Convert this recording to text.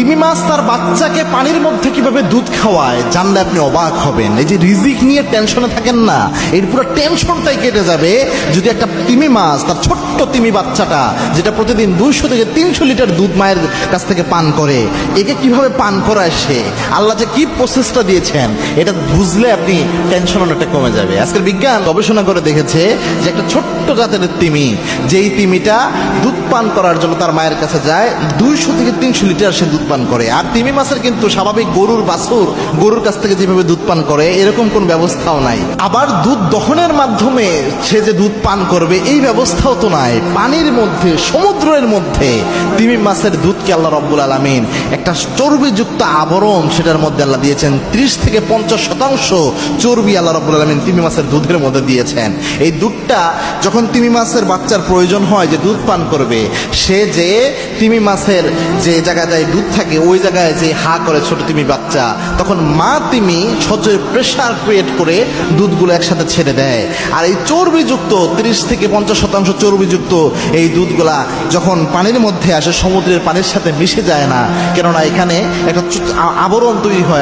তিমি মাছ তার বাচ্চাকে পানির মধ্যে কিভাবে দুধ খাওয়ায় জানলে আপনি অবাক হবেন। এই যে রিজিক নিয়ে টেনশনে থাকেন না, এর পুরো টেনশনটাই কেটে যাবে যদি একটা তিমি মাছ তার ছোট্ট তিমি বাচ্চাটা, যেটা প্রতিদিন 200 থেকে 300 লিটার দুধ মায়ের কাছ থেকে পান করে, একে কিভাবে পান করায় সে, আল্লাহ যে কি প্রসেসটা দিয়েছেন এটা বুঝলে আপনি টেনশন অনেকটা কমে যাবে। আজকের বিজ্ঞান গবেষণা করে দেখেছে যে একটা ছোট্ট জাতের তিমি, যেই তিমিটা দুধ পান করার জন্য তার মায়ের কাছে যায় 200 থেকে 300 লিটার সে দুধ পান করে। আর তিমি মাছের কিন্তু স্বাভাবিক গরুর বাছুর গরুর কাছ থেকে যেভাবে দুধ পান করে এরকম কোন ব্যবস্থাও নাই। আবার দুধ দহনের মাধ্যমে সে যে দুধ পান করবে এই ব্যবস্থাও তো নাই। পানির মধ্যে, সমুদ্রের মধ্যে তিমি মাছের দুধকে আল্লাহ রব্বুল আলামিন একটা চর্বিযুক্ত আবরণ সেটার মধ্যে আল্লাহ দিয়েছেন। 30 থেকে 50% চর্বি আল্লাহ রব্বুল আলামিন তিমি মাছের দুধের মধ্যে দিয়েছেন। এই দুধটা যখন তিমি মাছের বাচ্চার প্রয়োজন হয় যে দুধ পান করবে, সে যে তিমি মাছের যে জায়গায় দুধ থাকে ওই জায়গায় যে হা করে ছোট তিমি বাচ্চা, তখন মা তিমি সহজে প্রেসার ক্রিয়েট করে দুধগুলো একসাথে ছেড়ে দেয়। আর এই চর্বিযুক্ত 30 থেকে 50% চর্বিযুক্ত এই দুধগুলা যখন পানির মধ্যে আসে সমুদ্রের পানির সাথে মিশে যায় না, কেননা এখানে একটা আবরণ তৈরি হয়।